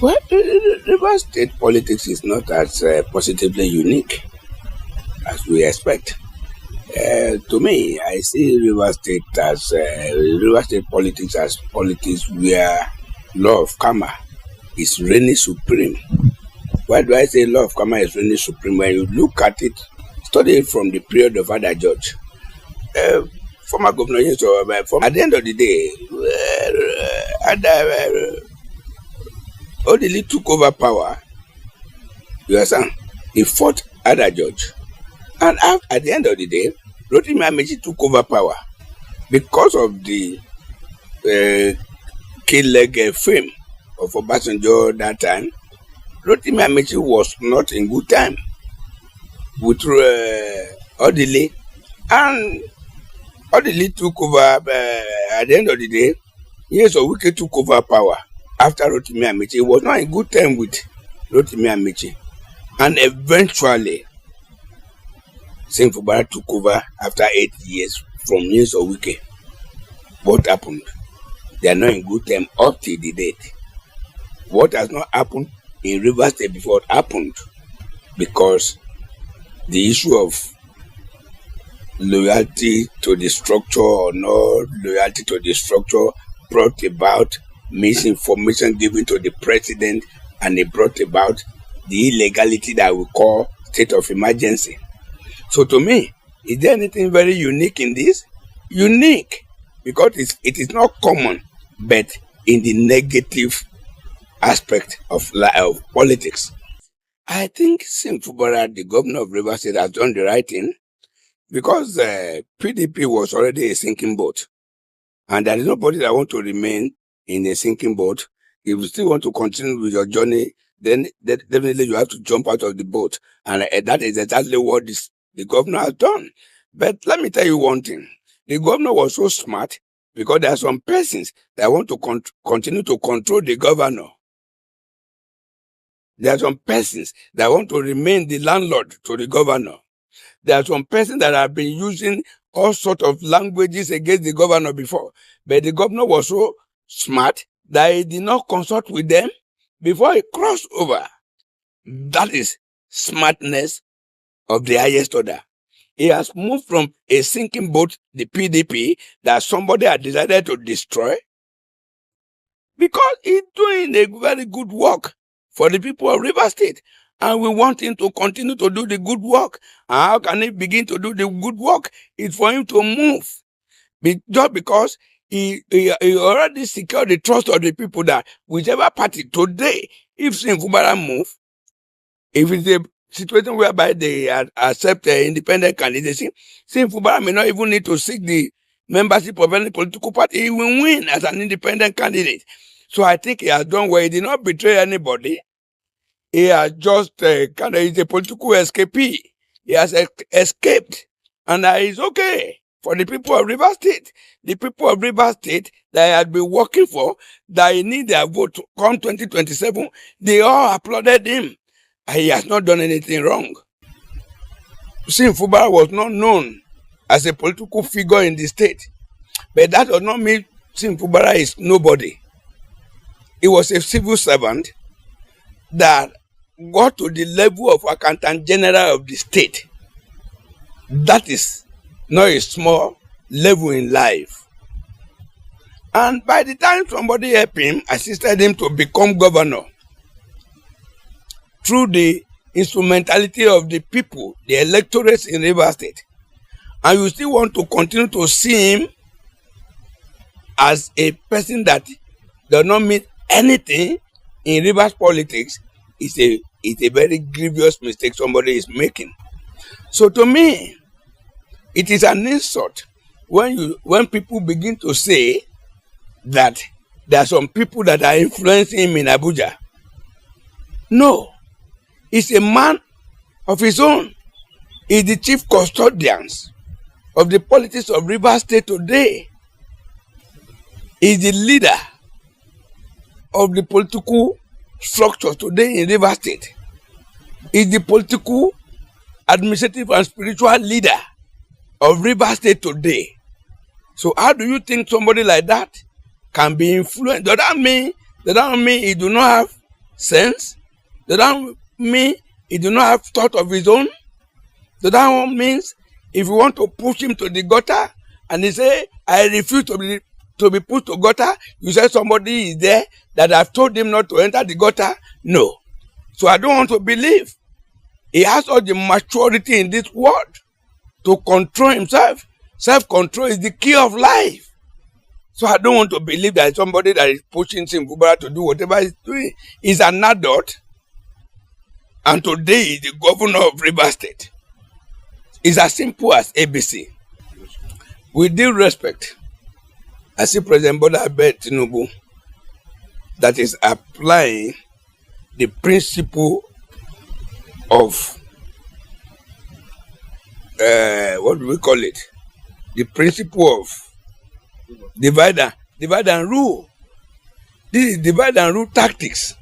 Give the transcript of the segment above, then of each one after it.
Well, River State politics is not as positively unique as we expect. To me, I see River State politics as politics where law of karma is reigning supreme. Why do I say law of karma is reigning supreme? When you look at it, study it from the period of other judge, former governor, at the end of the day, Odili took over power. You understand? He fought other judge. And at the end of the day, Rotimi Amechi took over power because of the kill-leg fame of Obasanjo that time. Rotimi Amechi was not in good time with Odili, and Odili took over at the end of the day. Yes, so Wike took over power after Rotimi Amechi. He was not in good time with Rotimi Amechi, and eventually Fubara took over after 8 years from Years of Wike. What happened? They are not in good time up till the date. What has not happened in Rivers State before happened, because the issue of loyalty to the structure or not loyalty to the structure brought about misinformation given to the president, and it brought about the illegality that we call state of emergency. So to me, is there anything very unique in this? Unique, because it is not common, but in the negative aspect of politics. I think Fubara, the governor of Rivers State, has done the right thing, because PDP was already a sinking boat, and there is nobody that wants to remain in a sinking boat. If you still want to continue with your journey, then definitely you have to jump out of the boat, and that is exactly what the governor has done. But let me tell you one thing. The governor was so smart, because there are some persons that want to continue to control the governor. There are some persons that want to remain the landlord to the governor. There are some persons that have been using all sorts of languages against the governor before. But the governor was so smart that he did not consult with them before he crossed over. That is smartness of the highest order. He has moved from a sinking boat, the PDP, that somebody had decided to destroy, because he's doing a very good work for the people of Rivers State. And we want him to continue to do the good work. And how can he begin to do the good work? It's for him to move. Just because he already secured the trust of the people that whichever party today, if Fubara move, if it's a situation whereby they accept independent candidacy, Fubara may not even need to seek the membership of any political party. He will win as an independent candidate. So I think he has done well. He did not betray anybody. He has just he's a political escapee. He has escaped, and it's okay for the people of Rivers State. The people of Rivers State that had been working for, that he need their vote to come 2027, they all applauded him. And he has not done anything wrong. Fubara was not known as a political figure in the state, but that does not mean Fubara is nobody. He was a civil servant that got to the level of Accountant General of the state. That is not a small level in life. And by the time somebody helped him, assisted him to become governor, through the instrumentality of the people, the electorates in Rivers State, and you still want to continue to see him as a person that does not mean anything in Rivers politics, is a very grievous mistake somebody is making. So to me, it is an insult when people begin to say that there are some people that are influencing him in Abuja. No, he's a man of his own. He's the chief custodian of the politics of Rivers State today. He's the leader of the political structure today in Rivers State. He's the political, administrative, and spiritual leader of Rivers State today. So how do you think somebody like that can be influenced? Does that mean he do not have sense. Does that mean he do not have thought of his own? Does that means if you want to push him to the gutter and he say, I refuse to be put to gutter, you say somebody is there that I've told him not to enter the gutter? No. So I don't want to believe. He has all the maturity in this world to control himself. Self-control is the key of life. So I don't want to believe that somebody that is pushing Fubara to do whatever he's doing is an adult. And today is the governor of Rivers State. It's as simple as ABC. With due respect, I see President Bola Tinubu that is applying the principle of what do we call it? The principle of divide and rule. This is divide and rule tactics.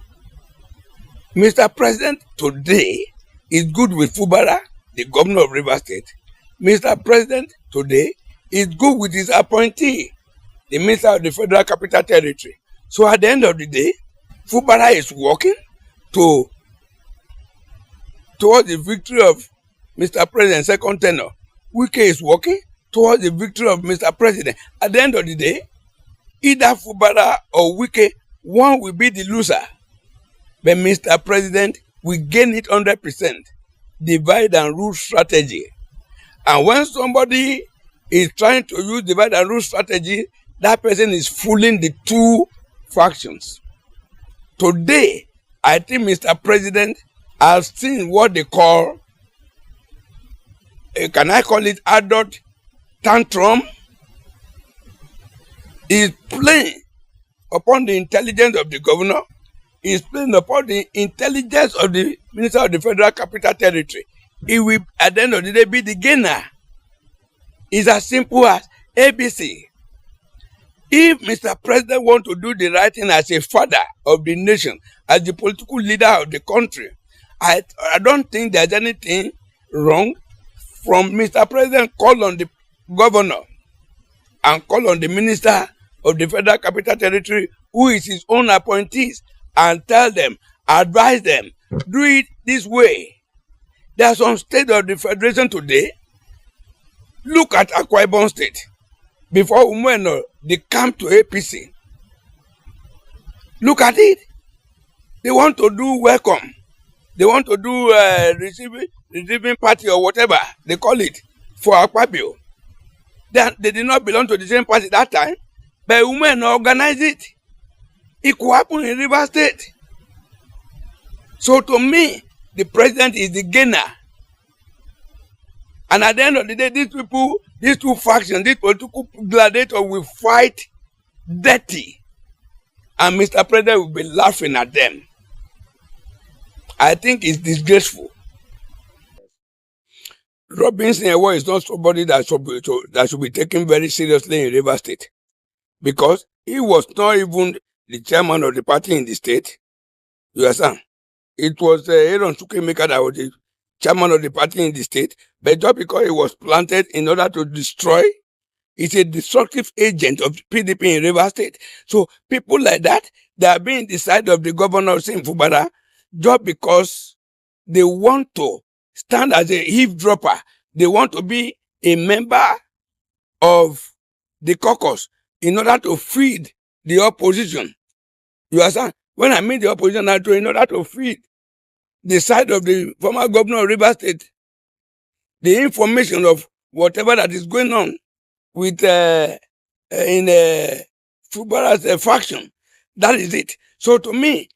Mr. President today is good with Fubara, the governor of Rivers State. Mr. President today is good with his appointee, the Minister of the Federal Capital Territory. So at the end of the day, Fubara is working towards the victory of Mr. President's second tenure. Wike is working towards the victory of Mr. President. At the end of the day, either Fubara or Wike, one will be the loser. But Mr. President will gain it 100%. Divide and rule strategy. And when somebody is trying to use divide and rule strategy, that person is fooling the two factions. Today, I think Mr. President has seen what they call, can I call it adult tantrum? Is playing upon the intelligence of the governor, is playing upon the intelligence of the Minister of the Federal Capital Territory. He will, at the end of the day, be the gainer. It's as simple as ABC. If Mr. President wants to do the right thing as a father of the nation, as the political leader of the country, I don't think there's anything wrong from Mr. President call on the governor and call on the Minister of the Federal Capital Territory, who is his own appointees, and tell them, advise them, do it this way. There are some states of the Federation today. Look at Akwa Ibom State. Before Umweno, they come to APC. Look at it. They want to do welcome. They want to do receiving party or whatever they call it for Akpabio. They did not belong to the same party that time, but Umweno organized it. It could happen in Rivers State. So to me, the president is the gainer. And at the end of the day, these people, these two factions, these political gladiators will fight dirty. And Mr. President will be laughing at them. I think it's disgraceful. Robinson Ewo is not somebody that should be taken very seriously in Rivers State. Because he was not even the chairman of the party in the state. You understand? It was Aaron Chukwemeka that was the chairman of the party in the state. But just because he was planted in order to destroy, it's a destructive agent of PDP in Rivers State. So people like that, they are being the side of the governor of Fubara just because they want to stand as a eavesdropper. They want to be a member of the caucus in order to feed the opposition. You understand? When I mean the opposition, in order to feed the side of the former governor of Rivers State, the information of whatever that is going on with in Fubara's faction. That is it. So to me,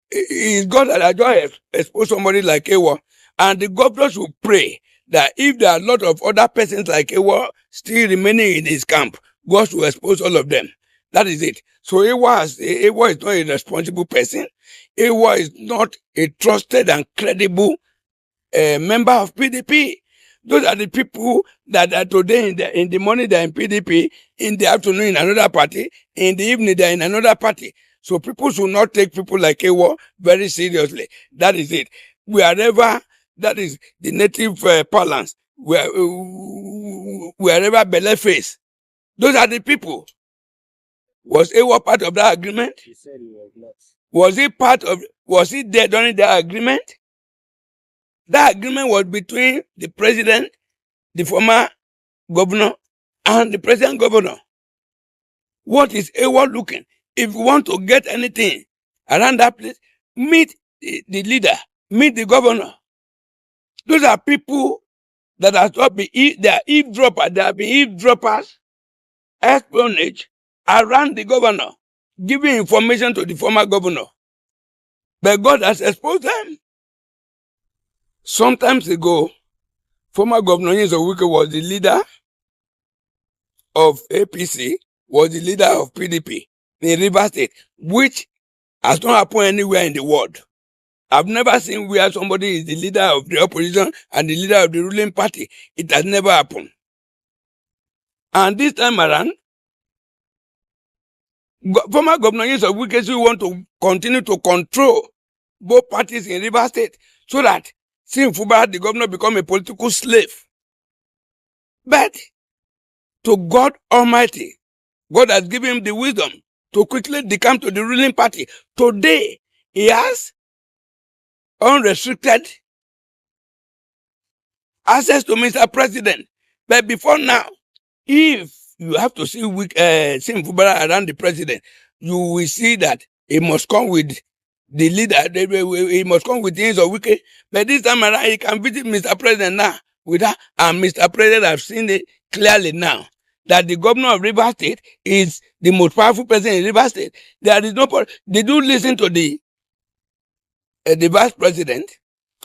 it's God that I just expose somebody like Ewa, and the governor should pray that if there are a lot of other persons like Ewa still remaining in his camp, God should expose all of them. That is it. So Ewa is not a responsible person. Ewa is not a trusted and credible member of PDP. Those are the people that are today in the morning they're in PDP, in the afternoon in another party, in the evening they're in another party. So people should not take people like Ewa very seriously. That is it. Wherever, that is the native parlance, wherever Bele face, those are the people. Was Ewa part of that agreement? He said he was not. Was he there during that agreement? That agreement was between the president, the former governor, and the present governor. What is AWOL looking? If you want to get anything around that place, meet the leader, meet the governor. Those are people that have not been, they are eavesdroppers, they have been eavesdroppers, espionage around the governor, giving information to the former governor. But God has exposed them. Sometimes ago, former Governor Wike was the leader of APC, was the leader of PDP in Rivers State, which has not happened anywhere in the world. I've never seen where somebody is the leader of the opposition and the leader of the ruling party. It has never happened. And this time around, former Governor Wike want to continue to control both parties in Rivers State so that Fubara, the governor, become a political slave. But to God Almighty, God has given him the wisdom to quickly decamp to the ruling party. Today, he has unrestricted access to Mr. President. But before now, if you have to see Fubara around the president, you will see that he must come with the leader, he must come with things of Wike. But this time around, he can visit Mr. President now with that. And Mr. President have seen it clearly now that the governor of Rivers State is the most powerful person in Rivers State. There is no they do listen to the vice president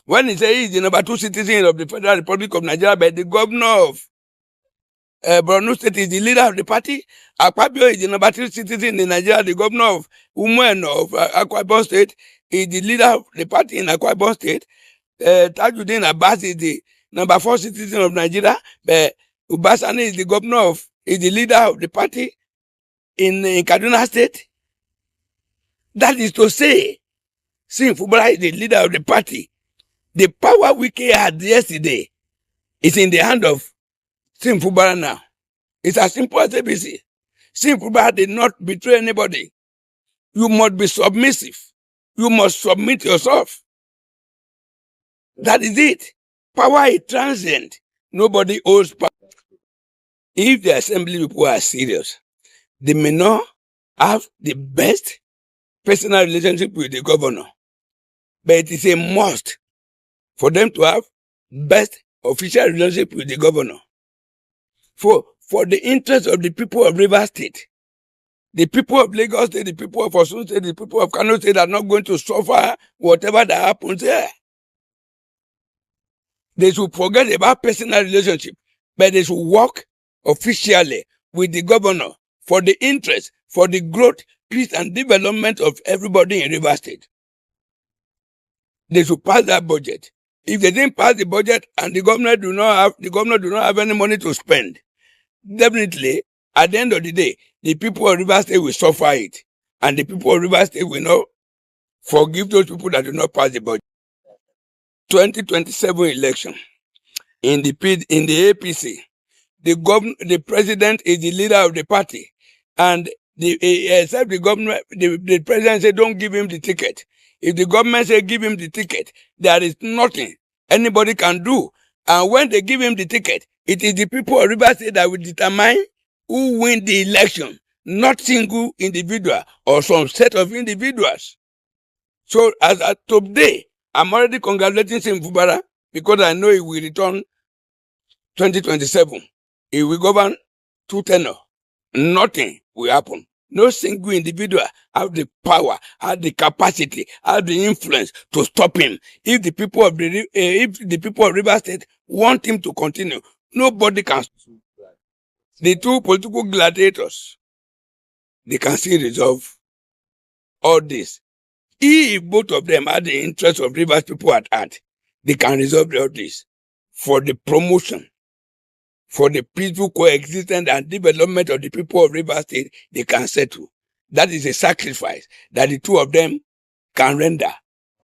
when he says he's the number 2 citizen of the Federal Republic of Nigeria, but the governor of Borno State is the leader of the party. Akpabio is the number 3 citizen in Nigeria. The governor of Umuen of Akwa Ibom State is the leader of the party in Akwa Ibom State. Tajuddin Abbas is the number 4 citizen of Nigeria. But Ubasani is the leader of the party in Kaduna State. That is to say, Fubara is the leader of the party. The power Wike had yesterday is in the hand of Fubara now. It's as simple as ABC. Fubara did not betray anybody. You must be submissive. You must submit yourself. That is it. Power is transient. Nobody owes power. If the assembly people are serious, they may not have the best personal relationship with the governor, but it is a must for them to have best official relationship with the governor. For the interest of the people of Rivers State, the people of Lagos State, the people of Osun State, the people of Kano State are not going to suffer whatever that happens there. They should forget about personal relationship, but they should work officially with the governor for the interest, for the growth, peace, and development of everybody in Rivers State. They should pass that budget. If they didn't pass the budget and the governor do not have any money to spend, definitely at the end of the day, the people of Rivers State will suffer it, and the people of Rivers State will not forgive those people that do not pass the budget. 2027 election in the APC, the president is the leader of the party, and except the government, the president said don't give him the ticket. If the government say give him the ticket, there is nothing anybody can do. And when they give him the ticket, it is the people of Rivers State that will determine who win the election, not single individual or some set of individuals. So as of today, I'm already congratulating Fubara because I know he will return 2027. He will govern 2 tenure. Nothing will happen. No single individual have the power, have the capacity, have the influence to stop him. If the people of Rivers State want him to continue, nobody can. The 2 political gladiators, they can still resolve all this. If both of them had the interest of Rivers people at heart, they can resolve all this for the promotion, for the peaceful coexistence and development of the people of Rivers State. They can settle. That is a sacrifice that the 2 of them can render.